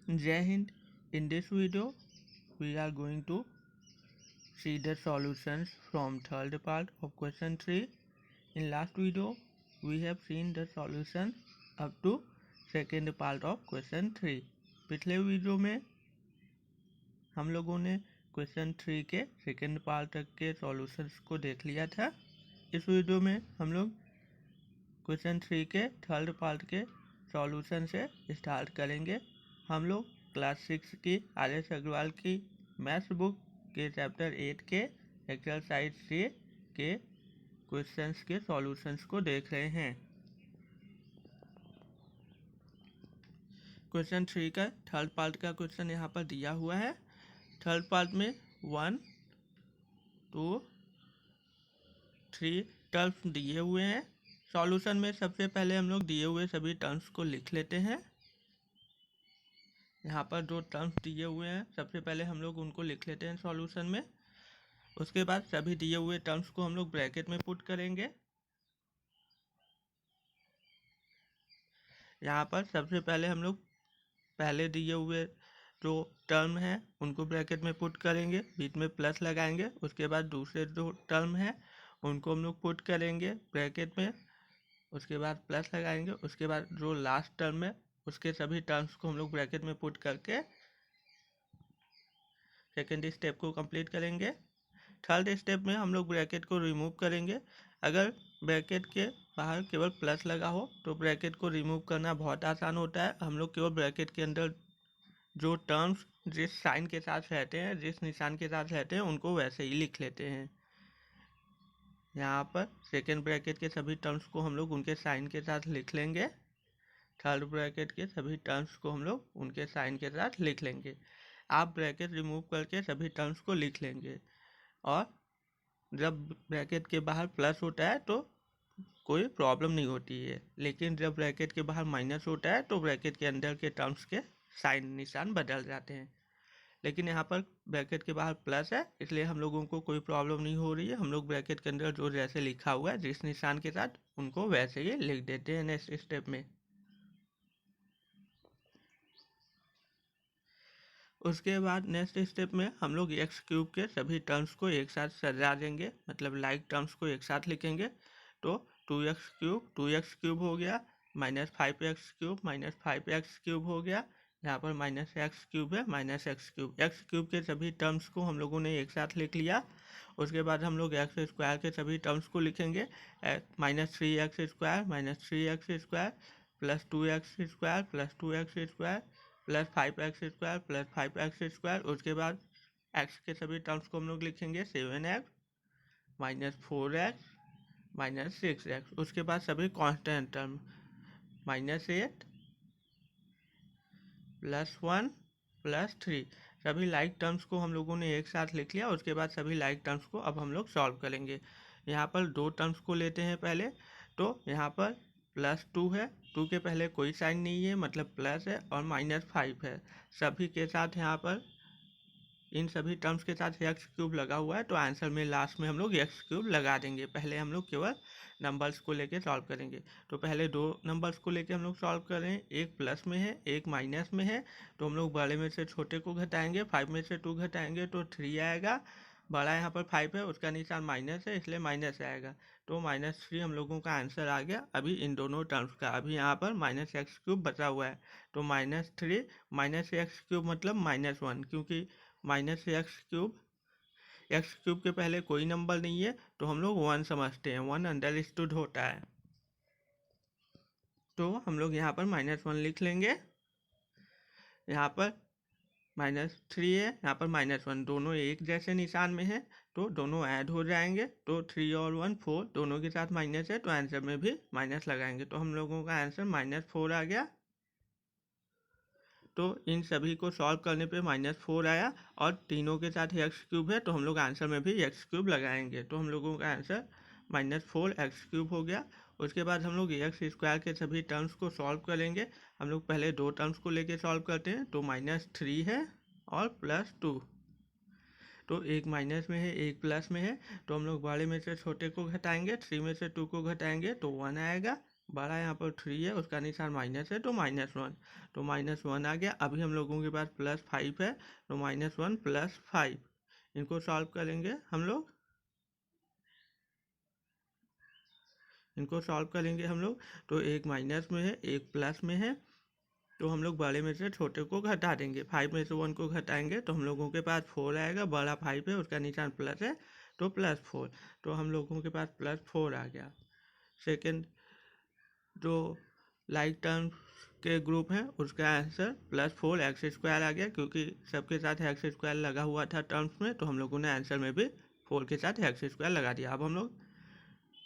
Jai Hind. In this video, we are going to see the solutions from third part of question 3. In last video, we have seen the solution up to second part of question 3. पिछले video में हम लोगों ने question 3 के second part तक के solutions को देख लिया था। इस वीडियो में हम लोग क्वेश्चन 3 के थर्ड पार्ट के सॉल्यूशन से स्टार्ट करेंगे। हम लोग क्लास 6 की आर.एस. अग्रवाल की मैथ्स बुक के चैप्टर 8 के एक्सरसाइज 3 के क्वेश्चंस के सॉल्यूशंस को देख रहे हैं। क्वेश्चन 3 का थर्ड पार्ट का क्वेश्चन यहाँ पर दिया हुआ है। थर्ड पार्ट में 1, 2, 3 टर्म्स दिए हुए हैं। सॉल्यूशन में सबसे पहले हम लोग दिए हुए सभी टर्म्स को लिख लेते हैं। यहाँ पर जो टर्म्स दिए हुए हैं सबसे पहले हम लोग उनको लिख लेते हैं सॉल्यूशन में। उसके बाद सभी दिए हुए टर्म्स को हम लोग ब्रैकेट में पुट करेंगे। यहाँ पर सबसे पहले हम लोग पहले दिए हुए जो टर्म है उनको ब्रैकेट में पुट करेंगे, बीच में प्लस लगाएंगे। उसके बाद दूसरे जो टर्म है उनको हम लोग पुट करेंगे ब्रैकेट में, उसके बाद प्लस लगाएंगे। उसके बाद जो लास्ट टर्म है उसके सभी टर्म्स को हम लोग ब्रैकेट में पुट करके सेकेंड स्टेप को कंप्लीट करेंगे। थर्ड स्टेप में हम लोग ब्रैकेट को रिमूव करेंगे। अगर ब्रैकेट के बाहर केवल प्लस लगा हो तो ब्रैकेट को रिमूव करना बहुत आसान होता है। हम लोग केवल ब्रैकेट के अंदर जो टर्म्स जिस साइन के साथ रहते हैं, जिस निशान के साथ रहते हैं, उनको वैसे ही लिख लेते हैं। यहाँ पर सेकेंड ब्रैकेट के सभी टर्म्स को हम लोग उनके साइन के साथ लिख लेंगे। थर्ड ब्रैकेट के सभी टर्म्स को हम लोग उनके साइन के साथ लिख लेंगे। आप ब्रैकेट रिमूव करके सभी टर्म्स को लिख लेंगे। और जब ब्रैकेट के बाहर प्लस होता है तो कोई प्रॉब्लम नहीं होती है, लेकिन जब ब्रैकेट के बाहर माइनस होता है तो ब्रैकेट के अंदर के टर्म्स के साइन निशान बदल जाते हैं। लेकिन यहाँ पर ब्रैकेट के बाहर प्लस है इसलिए हम लोगों को कोई प्रॉब्लम नहीं हो रही है। हम लोग ब्रैकेट के अंदर जो जैसे लिखा हुआ है जिस निशान के साथ, उनको वैसे ही लिख देते हैं नेक्स्ट स्टेप में। उसके बाद नेक्स्ट स्टेप में हम लोग एक्स क्यूब के सभी टर्म्स को एक साथ सजा देंगे, मतलब लाइक टर्म्स को एक साथ लिखेंगे। तो 2x क्यूब हो गया, -5x क्यूब हो गया। यहाँ पर -x क्यूब है, -x क्यूब। एक्स क्यूब के सभी टर्म्स को हम लोगों ने एक साथ लिख लिया। उसके बाद हम लोग एक्स स्क्वायर के सभी टर्म्स को लिखेंगे। -3x square plus 2x square plus 2x square plus 5x square plus 5x square. उसके बाद x के सभी टर्म्स को हम लोग लिखेंगे 7x -4x -6x। उसके बाद सभी कांस्टेंट टर्म -8 +1 +3 सभी लाइक टर्म्स को हम लोगों ने एक साथ लिख लिया। उसके बाद सभी लाइक टर्म्स को अब हम लोग सॉल्व करेंगे। यहाँ पर दो टर्म्स को लेते हैं पहले। तो यहाँ पर +2 है, 2 के पहले कोई साइन नहीं है मतलब प्लस है, और -5 है। सभी के साथ यहाँ पर इन सभी टर्म्स के साथ एक्स क्यूब लगा हुआ है, तो आंसर में लास्ट में हम लोग एक्स क्यूब लगा देंगे। पहले हम लोग केवल नंबर्स को लेके सॉल्व करेंगे। तो पहले दो नंबर्स को लेके हम लोग सॉल्व कर रहे हैं। एक प्लस में है, एक माइनस में है। तो हम लोग बड़े में से छोटे को घटाएंगे। 5 में से 2 घटाएंगे तो 3 आएगा। बड़ा यहाँ पर 5 है, उसका निशान माइनस है इसलिए माइनस आएगा। तो -3 हम लोगों का आंसर आ गया अभी इन दोनों टर्म्स का। अभी यहाँ पर -x क्यूब बचा हुआ है। तो -3 -x क्यूब मतलब -1, क्योंकि एक्स क्यूब के पहले कोई नंबर नहीं है तो हम लोग 1 समझते हैं, 1 अंडरस्टूड होता है। तो हम लोग यहाँ पर -1 लिख लेंगे। यहाँ पर -3 है, यहाँ पर -1, दोनों एक जैसे निशान में है तो दोनों ऐड हो जाएंगे। तो 3 और 1 4, दोनों के साथ माइनस है तो आंसर में भी माइनस लगाएंगे। तो हम लोगों का आंसर -4 आ गया। तो इन सभी को सॉल्व करने पे -4 आया, और तीनों के साथ एक्स क्यूब है तो हम लोग आंसर में भी एक्स क्यूब लगाएंगे। तो हम लोगों का आंसर -4x क्यूब हो गया। उसके बाद हम लोग एक्स स्क्वायर के सभी टर्म्स को सॉल्व करेंगे। हम लोग पहले दो टर्म्स को लेके सॉल्व करते हैं। तो -3 है और +2, तो एक माइनस में है एक प्लस में है। तो हम लोग बड़े में से छोटे को घटाएंगे, 3 में से 2 को घटाएंगे तो 1 आएगा। बड़ा यहाँ पर 3 है, उसका निशान माइनस है तो -1, तो -1 आ गया। अभी हम लोगों के पास +5 है तो -1 +5, इनको सॉल्व करेंगे हम लोग, तो एक माइनस में है एक प्लस में है, तो हम लोग बड़े में से छोटे को घटा देंगे। 5 में से 1 को घटाएंगे तो हम लोगों के पास 4 आएगा। बड़ा 5 है, उसका निशान प्लस है तो +4, तो हम लोगों के पास +4 आ गया। सेकंड जो लाइक टर्म्स के ग्रुप हैं उसका आंसर +4 x² आ गया, क्योंकि सबके साथ x² लगा हुआ था टर्म्स में, तो हम लोगों ने आंसर में भी 4 के साथ x² लगा दिया। अब हम लोग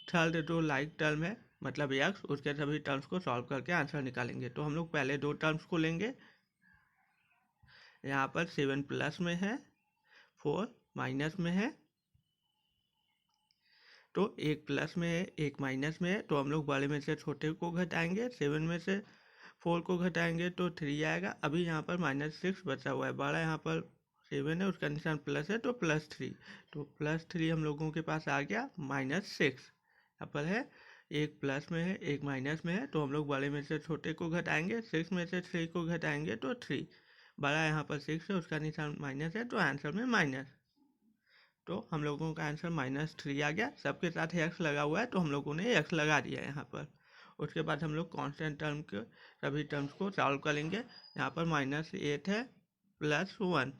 थर्ड जो लाइक टर्म है मतलब x, उसके सभी टर्म्स को सॉल्व करके आंसर निकालेंगे। तो हम लोग पहले दो टर्म्स को लेंगे। यहाँ पर 7 प्लस में है, 4 माइनस में है, तो एक प्लस में है एक माइनस में है, तो हम लोग बड़े में से छोटे को घटाएंगे। 7 में से 4 को घटाएंगे तो 3 आएगा। अभी यहाँ पर -6 बचा हुआ है। बड़ा यहाँ पर 7 है, उसका निशान प्लस है तो +3, तो +3 हम लोगों के पास आ गया। -6 यहाँ पर है, एक प्लस में है एक माइनस में है, तो हम लोग बड़े में से छोटे को घटाएंगे। 6 में से 3 को घटाएंगे तो 3, बड़ा यहाँ पर 6 है, उसका निशान माइनस है, तो आंसर में माइनस, तो हम लोगों का आंसर -3 आ गया। सबके साथ x लगा हुआ है तो हम लोगों ने x लगा दिया यहाँ पर। उसके बाद हम लोग कांस्टेंट टर्म के सभी टर्म्स को सॉल्व करेंगे। यहाँ पर -8 है +1,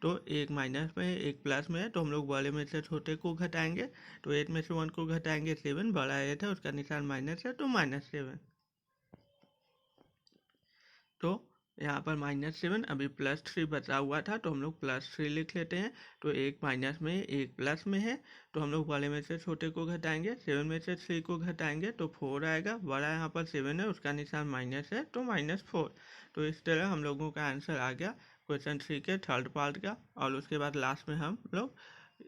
तो एक माइनस में है एक प्लस में है, तो हम लोग बड़े में से छोटे को घटाएंगे। तो 8 में से 1 को घटाएंगे 7, बड़ा 8 है, उसका निशान माइनस है तो -7, तो यहाँ पर -7, अभी +3 बचा हुआ था तो हम लोग +3 लिख लेते हैं। तो एक माइनस में एक प्लस में है, तो हम लोग बड़े में से छोटे को घटाएंगे। 7 में से 3 को घटाएंगे तो 4 आएगा। बड़ा यहाँ पर 7 है, उसका निशान माइनस है तो -4, तो इस तरह हम लोगों का आंसर आ गया क्वेश्चन 3 के थर्ड पार्ट का। और उसके बाद लास्ट में हम लोग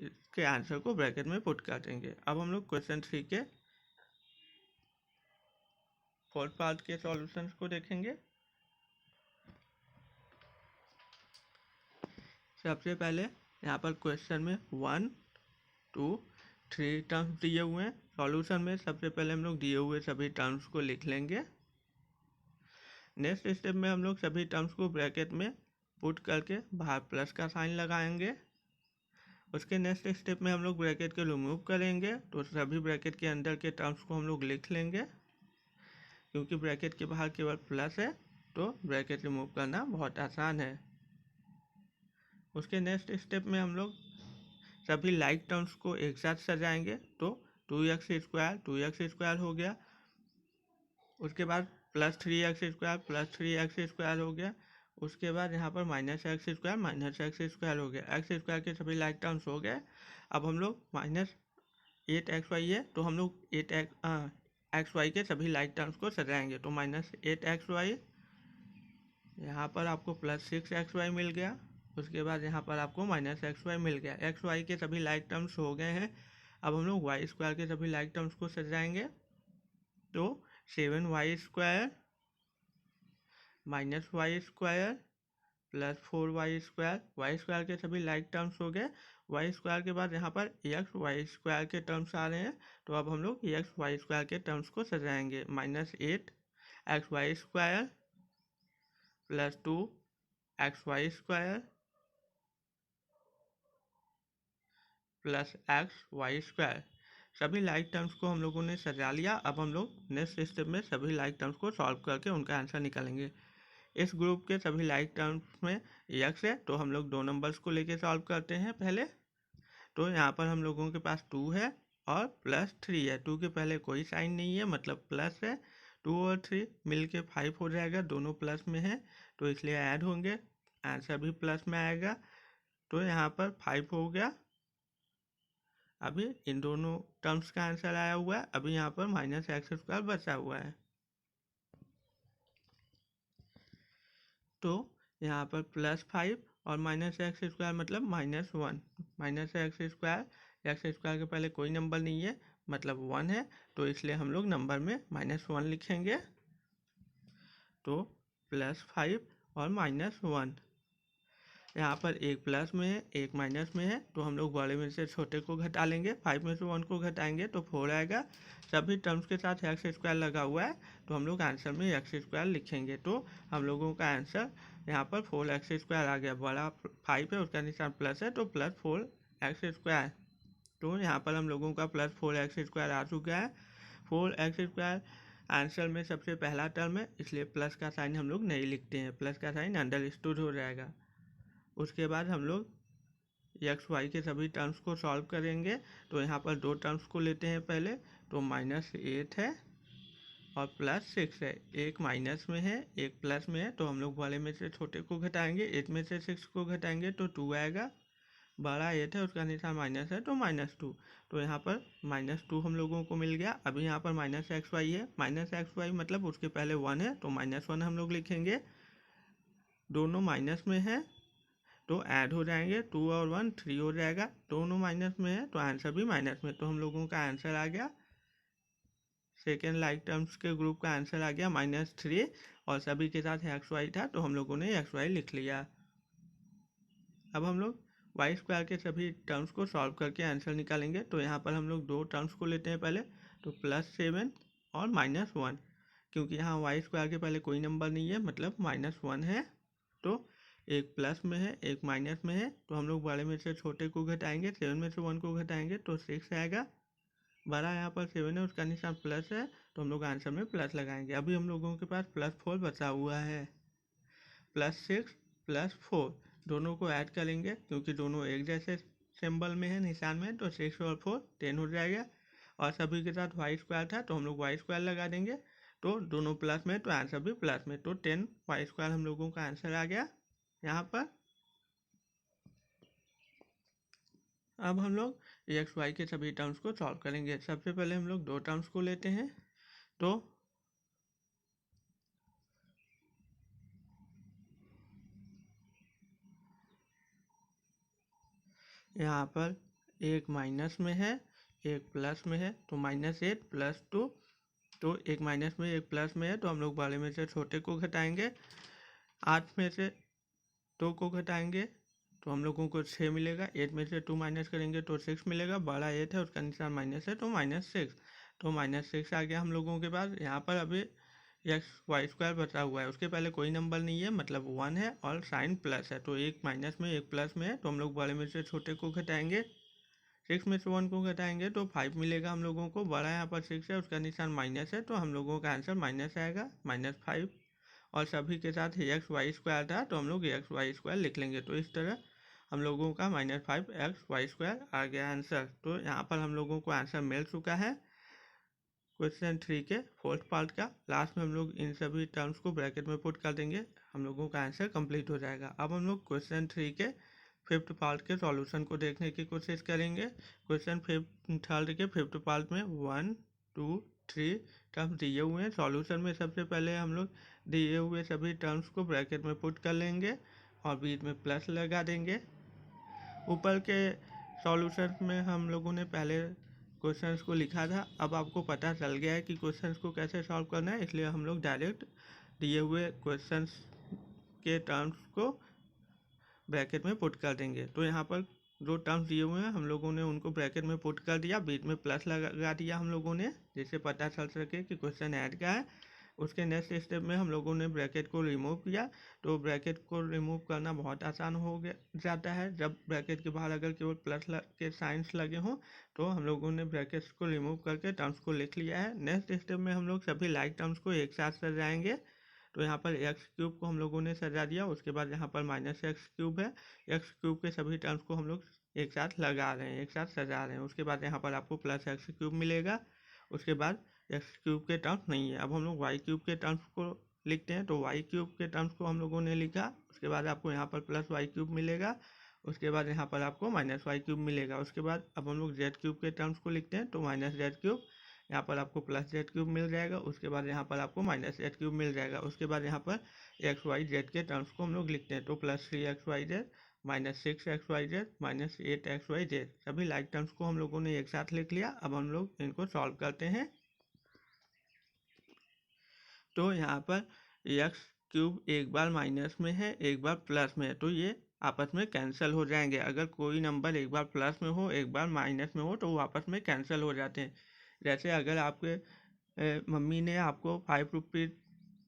इसके आंसर को ब्रैकेट में पुट कर देंगे। अब हम लोग क्वेश्चन 3 के फोर्थ पार्ट के सॉल्यूशंस को देखेंगे। सबसे पहले यहाँ पर क्वेश्चन में 1 2 3 टर्म्स दिए हुए हैं। सॉल्यूशन में सबसे पहले हम लोग दिए हुए सभी टर्म्स को लिख लेंगे। नेक्स्ट स्टेप में हम लोग सभी टर्म्स को ब्रैकेट में पुट करके बाहर प्लस का साइन लगाएंगे। उसके नेक्स्ट स्टेप में हम लोग ब्रैकेट को रिमूव करेंगे, तो सभी ब्रैकेट के अंदर के टर्म्स को हम लोग लिख लेंगे। क्योंकि ब्रैकेट के बाहर केवल प्लस है तो ब्रैकेट रिमूव करना बहुत आसान है। उसके नेक्स्ट स्टेप में हम लोग सभी लाइक टर्म्स को एक साथ सजाएंगे, तो 2x² हो गया। उसके बाद +3x² हो गया। उसके बाद यहाँ पर -x² हो गया। x² के सभी लाइक टर्म्स हो गए। अब हम लोग -8xy है तो हम लोग 8xy के सभी लाइक टर्म्स को सजाएंगे। तो -8xy, यहाँ पर आपको +6xy मिल गया। उसके बाद यहाँ पर आपको -xy मिल गया। xy के सभी लाइक टर्म्स हो गए हैं। अब हम लोग y² के सभी लाइक टर्म्स को सजाएंगे, तो 7y² -y² +4y², y² के सभी लाइक टर्म्स हो गए। y² के बाद यहाँ पर y² के टर्म्स आ रहे हैं, तो अब हम लोग y² के टर्म्स को सजाएंगे। -8xy² +2xy² +xy², सभी लाइक टर्म्स को हम लोगों ने सजा लिया। अब हम लोग नेक्स्ट स्टेप में सभी लाइक टर्म्स को सॉल्व करके उनका आंसर निकालेंगे। इस ग्रुप के सभी लाइक टर्म्स में x है, तो हम लोग दो नंबर्स को लेके सॉल्व करते हैं पहले। तो यहाँ पर हम लोगों के पास 2 है और +3 है। 2 के पहले कोई साइन नहीं है, मतलब प्लस है। 2 और 3 मिलके 5 हो जाएगा, दोनों प्लस में है तो इसलिए ऐड होंगे, आंसर भी प्लस में आएगा। तो यहाँ पर 5 हो गया। अभी इन दोनों टर्म्स का आंसर आया हुआ है। अभी यहाँ पर -x² बचा हुआ है, तो यहाँ पर +5 और -x² मतलब -1। -x² के पहले कोई नंबर नहीं है, मतलब 1 है, तो इसलिए हम लोग नंबर में -1 लिखेंगे। तो +5 और -1, यहाँ पर एक प्लस में है, एक माइनस में है, तो हम लोग बड़े में से छोटे को घटा लेंगे। 5 में से 1 को घटाएंगे तो 4 आएगा। सभी टर्म्स के साथ एक्स स्क्वायर लगा हुआ है, तो हम लोग आंसर में एक्स स्क्वायर लिखेंगे। तो हम लोगों का आंसर यहाँ पर 4x स्क्वायर आ गया। बड़ा 5 है, उसका निशान प्लस है, तो प्लस 4x स्क्वायर। तो यहाँ पर हम लोगों का प्लस 4x स्क्वायर आ चुका है। 4x स्क्वायर आंसर में सबसे पहला टर्म है, इसलिए प्लस का साइन हम लोग नहीं लिखते हैं, प्लस का साइन अंडरस्टूड हो जाएगा। उसके बाद हम लोग एक्स वाई के सभी टर्म्स को सॉल्व करेंगे। तो यहाँ पर दो टर्म्स को लेते हैं पहले। तो -8 है और +6 है। एक माइनस में है, एक प्लस में है, तो हम लोग बड़े में से छोटे को घटाएंगे। 8 में से 6 को घटाएंगे तो 2 आएगा। बड़ा 8 है, उसका निशान माइनस है, तो -2। तो यहाँ पर -2 हम लोगों को मिल गया। अभी यहाँ पर -xy है, -xy मतलब उसके पहले 1 है, तो -1 हम लोग लिखेंगे। दोनों माइनस में है तो ऐड हो जाएंगे, 2 और 1 3 हो जाएगा। दोनों माइनस में है तो आंसर भी माइनस में, तो हम लोगों का आंसर आ गया। सेकेंड लाइक टर्म्स के ग्रुप का आंसर आ गया -3, और सभी के साथ xy था, तो हम लोगों ने xy लिख लिया। अब हम लोग वाई स्क्वायर के सभी टर्म्स को सॉल्व करके आंसर निकालेंगे। तो यहाँ पर हम लोग दो टर्म्स को लेते हैं पहले। तो +7 और -1, क्योंकि यहाँ वाई स्क्वायर के पहले कोई नंबर नहीं है, मतलब -1 है। तो एक प्लस में है, एक माइनस में है, तो हम लोग बड़े में से छोटे को घटाएंगे। 7 में से 1 को घटाएंगे तो 6 आएगा। बड़ा यहाँ पर 7 है, उसका निशान प्लस है, तो हम लोग आंसर में प्लस लगाएंगे। अभी हम लोगों के पास +4 बचा हुआ है। +6 +4 दोनों को ऐड करेंगे, क्योंकि दोनों एक जैसे सिंबल में है, निशान में, तो 6 और 4 10 हो जाएगा। और सभी के साथ वाई स्क्वायर था, तो हम लोग वाई स्क्वायर लगा देंगे। तो दोनों प्लस में, तो आंसर भी प्लस में, तो 10 वाई स्क्वायर हम लोगों का आंसर आ गया यहाँ पर। अब हम लोग एक्स वाई के सभी टर्म्स को सॉल्व करेंगे। सबसे पहले हम लोग दो टर्म्स को लेते हैं। तो यहाँ पर एक माइनस में है, एक प्लस में है, तो -8 +2। तो एक माइनस में एक प्लस में है, तो हम लोग बड़े में से छोटे को घटाएंगे। 8 में से 2 को घटाएंगे तो हम लोगों को 6 मिलेगा। 8 में से 2 माइनस करेंगे तो 6 मिलेगा। बड़ा 8 है, उसका निशान माइनस है, तो -6। तो -6 आ गया हम लोगों के पास। यहाँ पर अभी एक्स वाई स्क्वायर बचा हुआ है, उसके पहले कोई नंबर नहीं है, मतलब 1 है और साइन प्लस है। तो एक माइनस में एक प्लस में है, तो हम लोग बड़े में से छोटे को घटाएंगे। 6 में से 1 को घटाएंगे तो 5 मिलेगा हम लोगों को। बड़ा यहाँ पर 6 है, उसका निशान माइनस है, तो हम लोगों का आंसर माइनस आएगा, -5। और सभी के साथ एक्स वाई स्क्वायर था, तो हम लोग एक्स वाई स्क्वायर लिख लेंगे। तो इस तरह हम लोगों का -5x² आ गया आंसर। तो यहाँ पर हम लोगों को आंसर मिल चुका है क्वेश्चन 3 के फोर्थ पार्ट का। लास्ट में हम लोग इन सभी टर्म्स को ब्रैकेट में पुट कर देंगे, हम लोगों का आंसर कंप्लीट हो जाएगा। अब हम लोग क्वेश्चन 3 के फिफ्थ पार्ट के सॉल्यूशन को देखने की कोशिश करेंगे। क्वेश्चन थर्ड के फिफ्थ पार्ट में 1 2 3 टर्म्स दिए हुए हैं। सॉल्यूशन में सबसे पहले हम लोग दिए हुए सभी टर्म्स को ब्रैकेट में पुट कर लेंगे और बीच में प्लस लगा देंगे। ऊपर के सॉल्यूशन में हम लोगों ने पहले क्वेश्चंस को लिखा था, अब आपको पता चल गया है कि क्वेश्चंस को कैसे सॉल्व करना है, इसलिए हम लोग डायरेक्ट दिए हुए क्वेश्चंस के टर्म्स को ब्रैकेट में पुट कर देंगे। तो यहाँ पर जो टर्म्स दिए हुए हैं हम लोगों ने उनको ब्रैकेट में पुट कर दिया, बीच में प्लस लगा दिया हम लोगों ने, जिससे पता चल सके कि क्वेश्चन ऐड का है। उसके नेक्स्ट स्टेप में हम लोगों ने ब्रैकेट को रिमूव किया। तो ब्रैकेट को रिमूव करना बहुत आसान हो जाता है जब ब्रैकेट के बाहर अगर केवल प्लस के साइंस लगे हों। तो हम लोगों ने ब्रैकेट्स को रिमूव करके टर्म्स को लिख लिया है। नेक्स्ट स्टेप में हम लोग सभी लाइक टर्म्स को एक साथ सजाएंगे। तो यहाँ पर x³ को हम लोगों ने सजा दिया। उसके बाद यहाँ पर -x³ है, x³ के सभी टर्म्स को हम लोग एक साथ लगा रहे हैं, एक साथ सजा रहे हैं। उसके बाद यहाँ पर आपको +x³ मिलेगा। उसके बाद x³ के टर्म्स नहीं है। अब हम लोग y³ के टर्म्स को लिखते हैं। तो y³ के टर्म्स को हम लोगों ने लिखा। उसके बाद आपको यहाँ पर +y³ मिलेगा। उसके बाद यहाँ पर आपको -y³ मिलेगा। उसके बाद अब हम लोग z³ के टर्म्स को लिखते हैं। तो -z³, यहाँ पर आपको +z³ मिल जाएगा। उसके बाद यहाँ पर आपको -z³ मिल जाएगा। उसके बाद यहाँ पर xyz के टर्म्स को हम लोग लिखते हैं। तो +3xyz, -6xyz, -8xyz सभी लाइक टर्म्स को हम लोगों ने एक साथ लिख लिया। अब हम लोग इनको सॉल्व करते हैं। तो यहाँ पर x³ एक बार माइनस में है, एक बार प्लस में है, तो ये आपस में कैंसिल हो जाएंगे। अगर कोई नंबर एक बार प्लस में हो एक बार माइनस में हो तो वो आपस में कैंसिल हो जाते हैं। जैसे अगर आपके मम्मी ने आपको 5 रुपीज़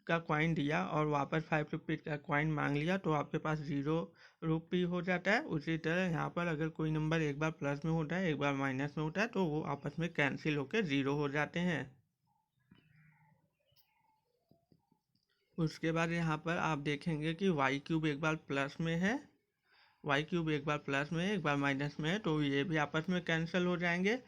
का कॉइन दिया और वापस 5 रुपीज़ का कॉइन मांग लिया तो आपके पास 0 रुपी हो जाता है। उसी तरह यहाँ पर अगर कोई नंबर एक बार प्लस में होता है एक बार माइनस में होता है तो वो आपस में कैंसिल होकर 0 हो जाते हैं। उसके बाद यहाँ पर आप देखेंगे कि वाई क्यूब एक बार प्लस में है, वाई क्यूब एक बार प्लस में है एक बार माइनस में है तो ये भी आपस में कैंसिल हो जाएंगे।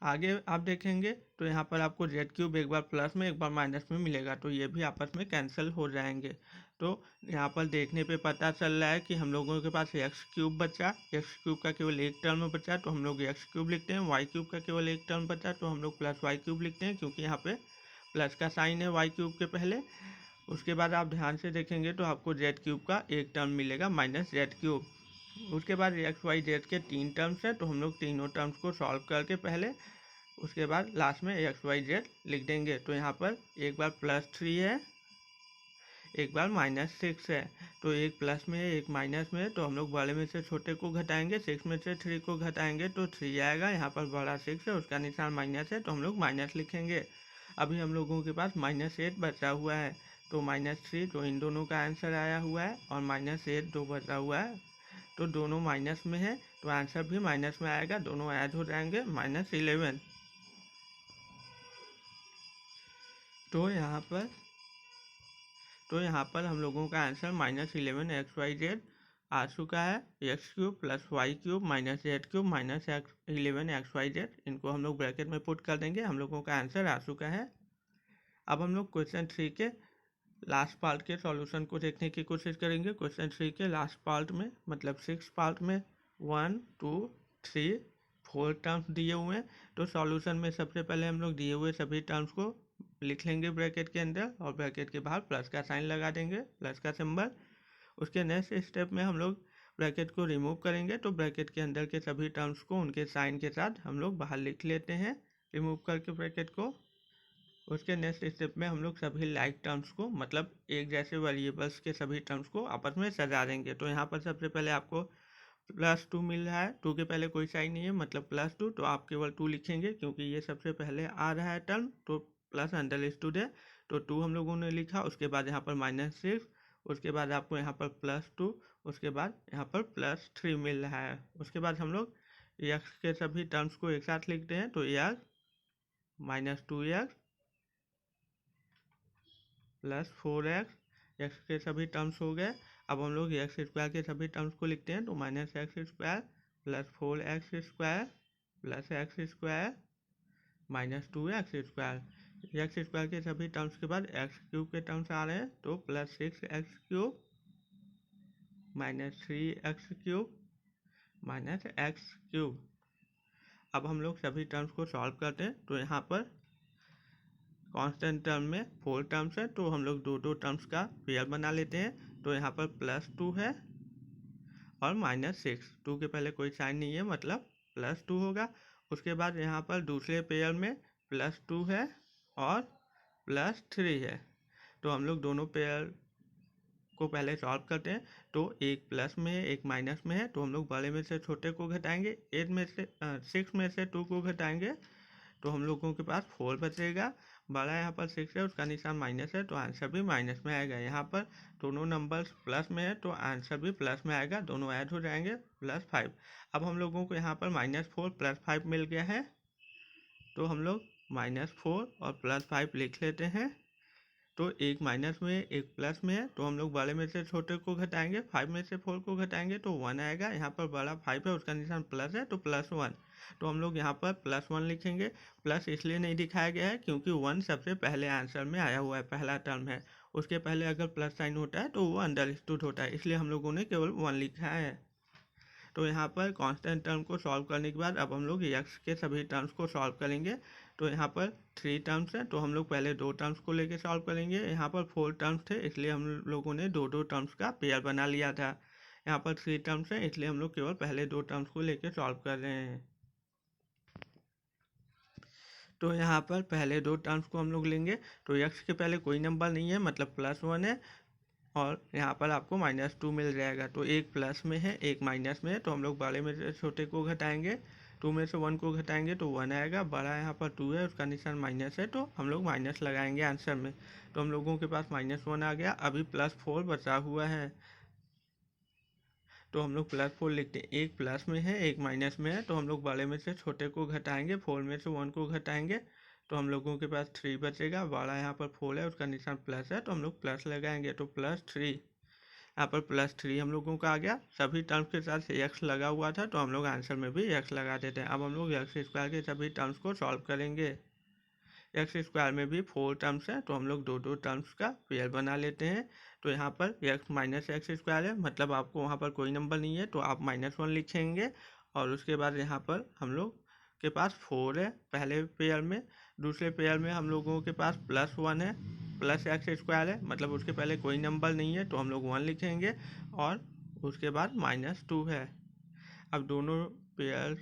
आगे आप देखेंगे तो यहाँ पर आपको जेड क्यूब एक बार प्लस में एक बार माइनस में मिलेगा तो ये भी आपस में कैंसिल हो जाएंगे। तो यहाँ पर देखने पे पता चल रहा है कि हम लोगों के पास एक्स क्यूब बचा, एक्स क्यूब का केवल एक टर्म बचा तो हम लोग एक्स क्यूब लिखते हैं। वाई क्यूब का केवल एक टर्म बचा तो हम लोग प्लस वाई क्यूब लिखते हैं क्योंकि यहाँ पे प्लस का साइन है वाई क्यूब के पहले। उसके बाद आप ध्यान से देखेंगे तो आपको जेड क्यूब का एक टर्म मिलेगा माइनस जेड क्यूब। उसके बाद एक्स वाई जेड के 3 टर्म्स हैं तो हम लोग तीनों टर्म्स को सॉल्व करके पहले उसके बाद लास्ट में एक्स वाई जेड लिख देंगे। तो यहाँ पर एक बार +3 है एक बार -6 है तो एक प्लस में है एक माइनस में है तो हम लोग बड़े में से छोटे को घटाएंगे, 6 में से 3 को घटाएंगे तो 3 आएगा। यहाँ पर बड़ा 6 है उसका निशान माइनस है तो हम लोग माइनस लिखेंगे। अभी हम लोगों के पास -8 बचा हुआ है तो -3 तो इन दोनों का आंसर आया हुआ है और -8 जो बचा हुआ है तो दोनों माइनस में है तो आंसर भी माइनस में आएगा, दोनों ऐड हो जाएंगे -11। तो यहाँ पर हम लोगों का आंसर -11 एक्स वाई जेड आ चुका है। X cube plus y cube minus z cube minus 11 x y z, इनको हम लोग ब्रैकेट में पुट कर देंगे। हम लोगों का आंसर आ चुका है। अब हम लोग क्वेश्चन 3 के लास्ट पार्ट के सॉल्यूशन को देखने की कोशिश करेंगे। क्वेश्चन 3 के लास्ट पार्ट में मतलब 6 पार्ट में 1 2 3 4 टर्म्स दिए हुए हैं तो सॉल्यूशन में सबसे पहले हम लोग दिए हुए सभी टर्म्स को लिख लेंगे ब्रैकेट के अंदर और ब्रैकेट के बाहर प्लस का साइन लगा देंगे, प्लस का सिंबल। उसके नेक्स्ट स्टेप में हम लोग ब्रैकेट को रिमूव करेंगे तो ब्रैकेट के अंदर के सभी टर्म्स को उनके साइन के साथ हम लोग बाहर लिख लेते हैं रिमूव करके ब्रैकेट को। उसके नेक्स्ट स्टेप में हम लोग सभी लाइक टर्म्स को मतलब एक जैसे वेरिएबल्स के सभी टर्म्स को आपस में सजा देंगे। तो यहाँ पर सबसे पहले आपको +2 मिल रहा है, 2 के पहले कोई साइन नहीं है मतलब +2 तो आप केवल 2 लिखेंगे क्योंकि ये सबसे पहले आ रहा है टर्म तो प्लस अंडरस्टूड है तो 2 हम लोगों ने लिखा। उसके बाद यहाँ पर -6, उसके बाद आपको यहाँ पर +2, उसके बाद यहाँ पर +3 मिल रहा है। उसके बाद हम लोग एक्स के सभी टर्म्स को एक साथ लिखते हैं तो एक्स -2x +4x एक्स के सभी टर्म्स हो गए। अब हम लोग एक्स स्क्वायर के सभी टर्म्स को लिखते हैं तो -x² +4x² +x² -2x²। X square के सभी टर्म्स के बाद एक्स क्यूब के टर्म्स आ रहे हैं तो +6x³ -3x³ -x³। अब हम लोग सभी टर्म्स को सॉल्व करते हैं तो यहाँ पर कांस्टेंट टर्म में 4 टर्म्स है तो हम लोग दो टर्म्स का पेयर बना लेते हैं। तो यहाँ पर +2 है और -6, 2 के पहले कोई साइन नहीं है मतलब +2 होगा। उसके बाद यहाँ पर दूसरे पेयर में +2 है और +3 है तो हम लोग दोनों पेयर को पहले सॉल्व करते हैं। तो एक प्लस में है एक माइनस में है तो हम लोग बड़े में से छोटे को घटाएंगे, 6 में से 2 को घटाएंगे तो हम लोगों के पास 4 बचेगा। बड़ा यहाँ पर 6 है उसका निशान माइनस है तो आंसर भी माइनस में आएगा। यहाँ पर दोनों नंबर्स प्लस में है तो आंसर भी प्लस में आएगा, दोनों ऐड हो जाएंगे +5। अब हम लोगों को यहाँ पर -4 +5 मिल गया है तो हम लोग -4 और +5 लिख लेते हैं। तो एक माइनस में एक प्लस में है तो हम लोग बड़े में से छोटे को घटाएंगे, 5 में से 4 को घटाएंगे तो 1 आएगा। यहाँ पर बड़ा 5 है उसका निशान प्लस है तो +1 तो हम लोग यहाँ पर +1 लिखेंगे। प्लस इसलिए नहीं दिखाया गया है क्योंकि 1 सबसे पहले आंसर में आया हुआ है, पहला टर्म है, उसके पहले अगर प्लस साइन होता है तो वो अंडरस्टूड होता है, इसलिए हम लोगों ने केवल 1 लिखा है। तो यहाँ पर कांस्टेंट टर्म को सॉल्व करने के बाद अब हम लोग एक्स के सभी टर्म्स को सॉल्व करेंगे। तो यहाँ पर 3 टर्म्स हैं तो हम लोग पहले 2 टर्म्स को लेके सॉल्व करेंगे। यहाँ पर 4 टर्म्स थे इसलिए हम लोगों ने दो टर्म्स का पेयर बना लिया था। यहाँ पर 3 टर्म्स हैं इसलिए हम लोग केवल पहले 2 टर्म्स को लेके सॉल्व कर रहे हैं। तो यहाँ पर पहले 2 टर्म्स को हम लोग लेंगे तो एक्स के पहले कोई नंबर नहीं है मतलब +1 है और यहाँ पर आपको -2 मिल जाएगा। तो एक प्लस में है एक माइनस में है, तो हम लोग बड़े में से छोटे को घटाएंगे, 2 में से 1 को घटाएंगे तो 1 आएगा। बड़ा यहाँ पर 2 है, उसका निशान माइनस है, तो हम लोग माइनस लगाएंगे आंसर में। तो हम लोगों के पास -1 आ गया। अभी +4 बचा हुआ है, तो हम लोग +4 लिखते हैं। एक प्लस में है एक माइनस में है, तो हम लोग बड़े में से छोटे को घटाएंगे, 4 में से 1 को घटाएंगे, तो हम लोगों के पास 3 बचेगा। बड़ा यहाँ पर 4 है, उसका निशान प्लस है, तो हम लोग प्लस लगाएंगे, तो +3। यहाँ पर +3 हम लोगों का आ गया। सभी टर्म्स के साथ x लगा हुआ था, तो हम लोग आंसर में भी x लगा देते हैं। अब हम लोग x² के सभी टर्म्स को सॉल्व करेंगे। x² में भी 4 टर्म्स हैं, तो हम लोग दो टर्म्स का पेयर बना लेते हैं। तो यहाँ पर x - x² है, मतलब आपको वहाँ पर कोई नंबर नहीं है, तो आप -1 लिखेंगे। और उसके बाद यहाँ पर हम लोग के पास 4 है पहले पेयर में। दूसरे पेयर में हम लोगों के पास +1 है, +x² है, मतलब उसके पहले कोई नंबर नहीं है, तो हम लोग 1 लिखेंगे। और उसके बाद -2 है। अब दोनों पेयर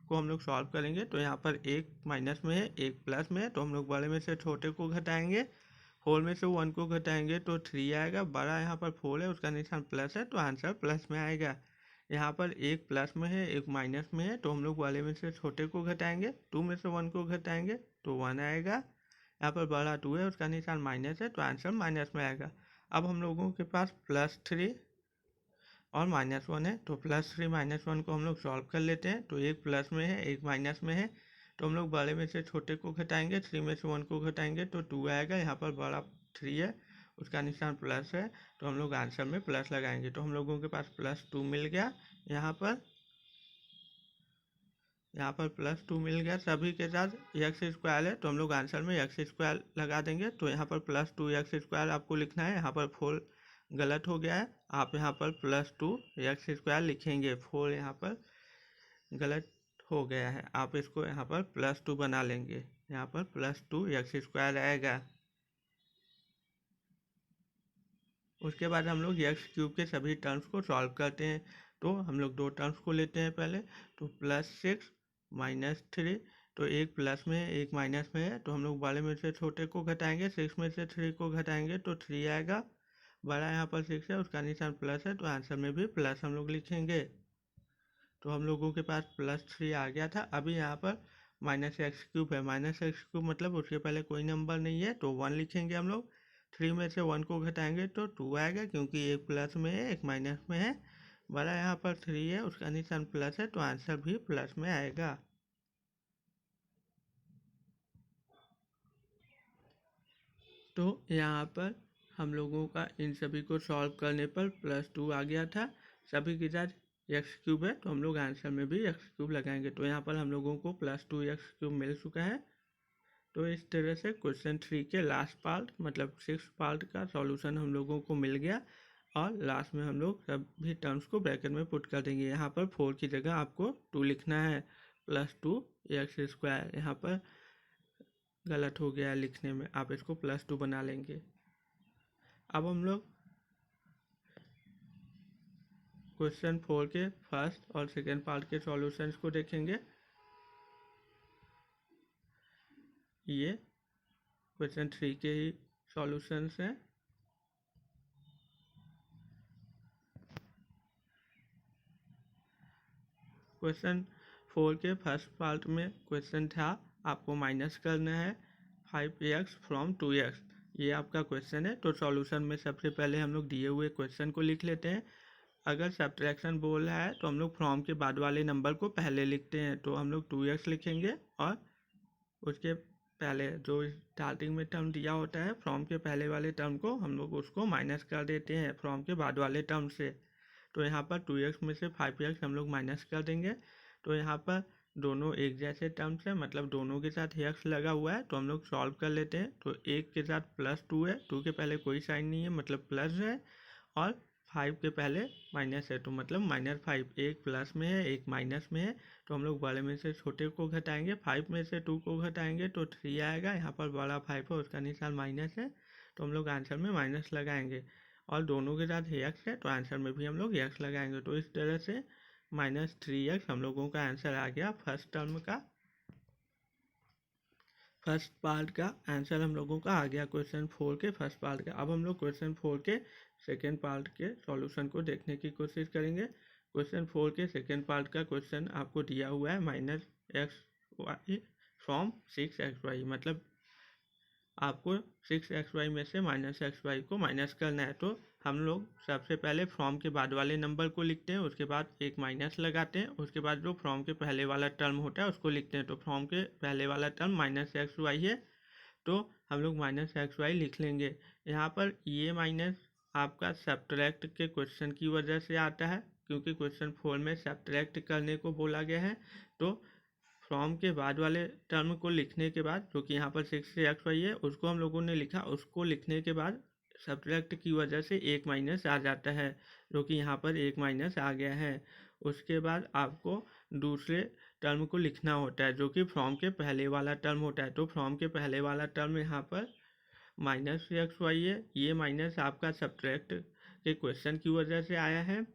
को हम लोग सॉल्व करेंगे। तो यहाँ पर एक माइनस में है एक प्लस में है, तो हम लोग बड़े में से छोटे को घटाएंगे, 4 में से 1 को घटाएंगे तो 3 आएगा। बड़ा यहाँ पर 4 है, उसका निशान प्लस है, तो आंसर प्लस में आएगा। यहाँ पर एक प्लस में है एक माइनस में है, तो हम लोग बड़े में से छोटे को घटाएंगे, 2 में से 1 को घटाएंगे तो 1 आएगा। यहाँ पर बड़ा 2 है, उसका निशान माइनस है, तो आंसर माइनस में आएगा। अब हम लोगों के पास +3 और -1 है, तो +3 -1 को हम लोग सॉल्व कर लेते हैं। तो एक प्लस में है एक माइनस में है, तो हम लोग बड़े में से छोटे को घटाएंगे, 3 में से 1 को घटाएंगे तो 2 आएगा। यहाँ पर बड़ा 3 है, उसका निशान प्लस है, तो हम लोग आंसर में प्लस लगाएंगे। तो हम लोगों के पास +2 मिल गया। यहाँ पर +2 मिल गया। सभी के साथ x² है, तो हम लोग आंसर में x² लगा देंगे। तो यहाँ पर +2 x² आपको लिखना है। यहाँ पर 4 गलत हो गया है, आप यहाँ पर +2 x² लिखेंगे। 4 यहाँ पर गलत हो गया है, आप इसको यहाँ पर +2 बना लेंगे। यहाँ पर +2 x² आएगा। उसके बाद हम लोग x³ के सभी टर्म्स को सॉल्व करते हैं। तो हम लोग दो टर्म्स को लेते हैं पहले। तो +6 -3, तो एक प्लस में है एक माइनस में है, तो हम लोग बड़े में से छोटे को घटाएंगे, 6 में से 3 को घटाएंगे तो 3 आएगा। बड़ा यहाँ पर 6 है, उसका निशान प्लस है, तो आंसर में भी प्लस हम लोग लिखेंगे। तो हम लोगों के पास +3 आ गया था। अभी यहाँ पर -x³ है, -x³ मतलब उसके पहले कोई नंबर नहीं है, तो 1 लिखेंगे हम लोग। 3 में से 1 को घटाएंगे तो 2 आएगा, क्योंकि एक प्लस में है एक माइनस में है। बड़ा यहाँ पर 3 है, उसका निशान प्लस है, तो आंसर भी प्लस में आएगा। तो यहाँ पर हम लोगों का इन सभी को सॉल्व करने पर +2 आ गया था। सभी के साथ x³ है, तो हम लोग आंसर में भी x³ लगाएंगे। तो यहाँ पर हम लोगों को +2 x³ मिल चुका है। तो इस तरह से क्वेश्चन 3 के लास्ट पार्ट मतलब 6 पार्ट का सॉल्यूशन हम लोगों को मिल गया। और लास्ट में हम लोग सभी टर्म्स को ब्रैकेट में पुट कर देंगे। यहाँ पर 4 की जगह आपको 2 लिखना है, +2 x²। यहाँ पर गलत हो गया लिखने में, आप इसको +2 बना लेंगे। अब हम लोग क्वेश्चन 4 के फर्स्ट और सेकेंड पार्ट के सॉल्यूशंस को देखेंगे। ये क्वेश्चन 3 के ही सॉल्यूशंस हैं। क्वेश्चन 4 के फर्स्ट पार्ट में क्वेश्चन था आपको माइनस करना है 5x फ्रॉम 2x। ये आपका क्वेश्चन है। तो सॉल्यूशन में सबसे पहले हम लोग दिए हुए क्वेश्चन को लिख लेते हैं। अगर सब्ट्रैक्शन बोल रहा है तो हम लोग फ्रॉम के बाद वाले नंबर को पहले लिखते हैं। तो हम लोग 2x लिखेंगे और उसके पहले जो स्टार्टिंग में टर्म दिया होता है फ्रॉम के पहले वाले टर्म को हम लोग उसको माइनस कर देते हैं फ्रॉम के बाद वाले टर्म से। तो यहाँ पर 2x में से 5x हम लोग माइनस कर देंगे। तो यहाँ पर दोनों एक जैसे टर्म्स हैं, मतलब दोनों के साथ x लगा हुआ है, तो हम लोग सॉल्व कर लेते हैं। तो एक के साथ +2 है, 2 के पहले कोई साइन नहीं है मतलब प्लस है, और 5 के पहले माइनस है, तो मतलब -5। एक प्लस में है एक माइनस में है, तो हम लोग बड़े में से छोटे को घटाएंगे, 5 में से 2 को घटाएंगे तो 3 आएगा। यहाँ पर बड़ा 5 है, उसका निशान माइनस है, तो हम लोग आंसर में माइनस लगाएंगे। और दोनों के साथ x है, तो आंसर में भी हम लोग x लगाएंगे। तो इस तरह से -3x हम लोगों का आंसर आ गया फर्स्ट टर्म का। फर्स्ट पार्ट का आंसर हम लोगों का आ गया क्वेश्चन 4 के फर्स्ट पार्ट का। अब हम लोग क्वेश्चन 4 के सेकेंड पार्ट के सॉल्यूशन को देखने की कोशिश करेंगे। क्वेश्चन 4 के सेकेंड पार्ट का क्वेश्चन आपको दिया हुआ है -x(y) फ्रॉम 6xy, मतलब आपको 6xy में से -xy को माइनस करना है। तो हम लोग सबसे पहले फ्रॉम के बाद वाले नंबर को लिखते हैं, उसके बाद एक माइनस लगाते हैं, उसके बाद जो फ्रॉम के पहले वाला टर्म होता है उसको लिखते हैं। तो फ्रॉम के पहले वाला टर्म -xy है, तो हम लोग -xy लिख लेंगे। यहाँ पर ये माइनस आपका सब्ट्रैक्ट के क्वेश्चन की वजह से आता है, क्योंकि क्वेश्चन 4 में सब्ट्रैक्ट करने को बोला गया है। तो फ्रॉम के बाद वाले टर्म को लिखने के बाद, जो कि यहाँ पर 6xy है, उसको हम लोगों ने लिखा, उसको लिखने के बाद सब्ट्रैक्ट की वजह से एक माइनस आ जाता है, जो कि यहाँ पर एक माइनस आ गया है। उसके बाद आपको दूसरे टर्म को लिखना होता है, जो कि फ्रॉम के पहले वाला टर्म होता है। तो फ्रॉम के पहले वाला टर्म यहाँ पर -xy है, ये माइनस आपका सब्ट्रैक्ट के क्वेश्चन की वजह से आया है,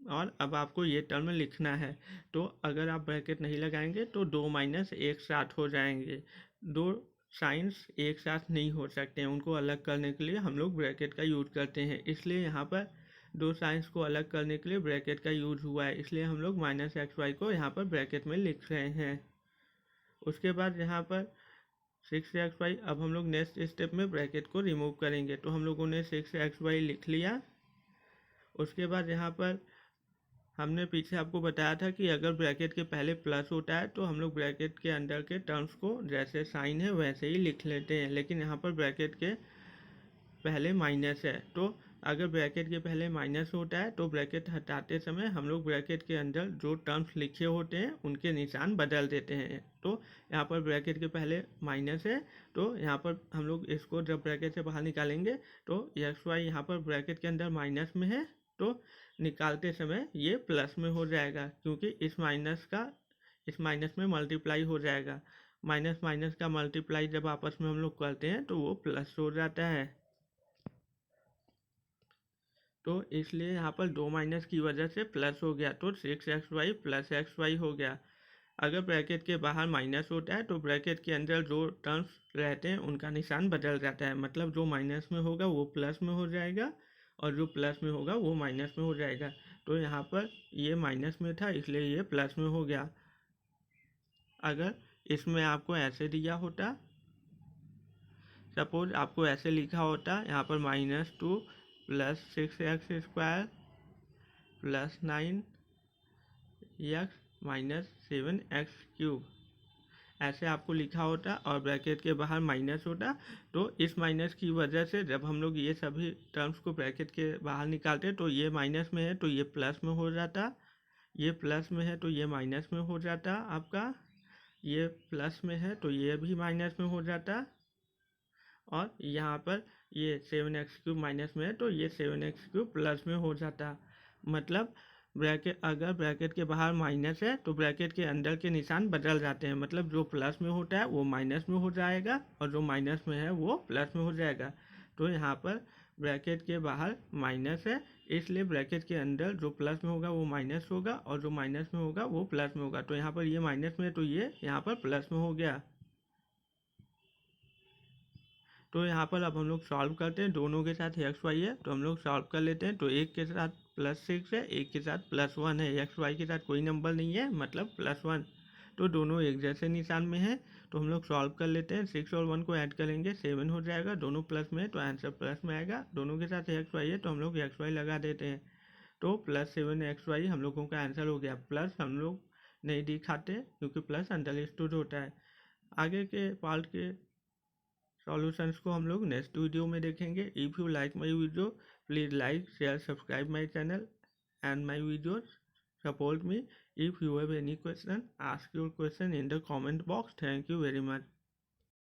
और अब आपको ये टर्म लिखना है। तो अगर आप ब्रैकेट नहीं लगाएंगे तो 2 माइनस एक साथ हो जाएंगे। दो साइंस एक साथ नहीं हो सकते हैं, उनको अलग करने के लिए हम लोग ब्रैकेट का यूज़ करते हैं। इसलिए यहाँ पर दो साइंस को अलग करने के लिए ब्रैकेट का यूज़ हुआ है, इसलिए हम लोग -xy को यहाँ पर ब्रैकेट में लिख रहे हैं। उसके बाद यहाँ पर 6xy, अब हम लोग नेक्स्ट स्टेप में ब्रैकेट को रिमूव करेंगे। तो हम लोगों ने 6xy लिख लिया। उसके बाद यहाँ पर हमने पीछे आपको बताया था कि अगर ब्रैकेट के पहले प्लस होता है तो हम लोग ब्रैकेट के अंदर के टर्म्स को जैसे साइन है वैसे ही लिख लेते हैं, लेकिन यहाँ पर ब्रैकेट के पहले माइनस है। तो अगर ब्रैकेट के पहले माइनस होता है तो ब्रैकेट हटाते समय हम लोग ब्रैकेट के अंदर जो टर्म्स लिखे होते हैं उनके निशान बदल देते हैं। तो यहाँ पर ब्रैकेट के पहले माइनस है, तो यहाँ पर हम लोग इसको जब ब्रैकेट से बाहर निकालेंगे तो xy यहाँ पर ब्रैकेट के अंदर माइनस में है, तो निकालते समय ये प्लस में हो जाएगा, क्योंकि इस माइनस में मल्टीप्लाई हो जाएगा। माइनस माइनस का मल्टीप्लाई जब आपस में हम लोग करते हैं तो वो प्लस हो जाता है। तो इसलिए यहाँ पर 2 माइनस की वजह से प्लस हो गया, तो 6xy प्लस xy हो गया। अगर ब्रैकेट के बाहर माइनस होता है तो ब्रैकेट के अंदर जो टर्म्स रहते हैं उनका निशान बदल जाता है, मतलब जो माइनस में होगा वो प्लस में हो जाएगा और जो प्लस में होगा वो माइनस में हो जाएगा। तो यहाँ पर ये माइनस में था इसलिए ये प्लस में हो गया। अगर इसमें आपको ऐसे दिया होता, सपोज आपको ऐसे लिखा होता यहाँ पर -2 + 6x² + 9x - 7x³, ऐसे आपको लिखा होता और ब्रैकेट के बाहर माइनस होता। तो इस माइनस की वजह से जब हम लोग ये सभी टर्म्स को ब्रैकेट के बाहर निकालते तो ये माइनस में है तो ये प्लस में हो जाता, ये प्लस में है तो ये माइनस में हो जाता आपका, ये प्लस में है तो ये भी माइनस में हो जाता, और यहाँ पर ये 7x³ माइनस में है तो ये 7x³ प्लस में हो जाता। मतलब अगर ब्रैकेट के बाहर माइनस है तो ब्रैकेट के अंदर के निशान बदल जाते हैं, मतलब जो प्लस में होता है वो माइनस में हो जाएगा और जो माइनस में है वो प्लस में हो जाएगा। तो यहाँ पर ब्रैकेट के बाहर माइनस है, इसलिए ब्रैकेट के अंदर जो प्लस में होगा वो माइनस होगा और जो माइनस में होगा वो प्लस में होगा। तो यहाँ पर ये माइनस में है तो ये यहाँ पर प्लस में हो गया। तो यहाँ पर अब हम लोग सॉल्व करते हैं, दोनों के साथ xy है तो हम लोग सॉल्व कर लेते हैं। तो एक के साथ +6 है, एक के साथ +1 है, xy के साथ कोई नंबर नहीं है मतलब +1, तो दोनों एक जैसे निशान में है। तो हम लोग सॉल्व कर लेते हैं, 6 और 1 को ऐड करेंगे 7 हो जाएगा, दोनों प्लस में है तो आंसर प्लस में आएगा। दोनों के साथ xy है तो हम लोग xy लगा देते हैं, तो +7xy हम लोगों का आंसर हो गया। प्लस हम लोग नहीं दिखाते क्योंकि प्लस अंडरस्टूड होता है। आगे के पार्ट के सॉल्यूशंस को हम लोग नेक्स्ट वीडियो में देखेंगे। If you like my video please like share subscribe my channel and my videos, support me. If you have any question, ask your question in the comment box. Thank you very much.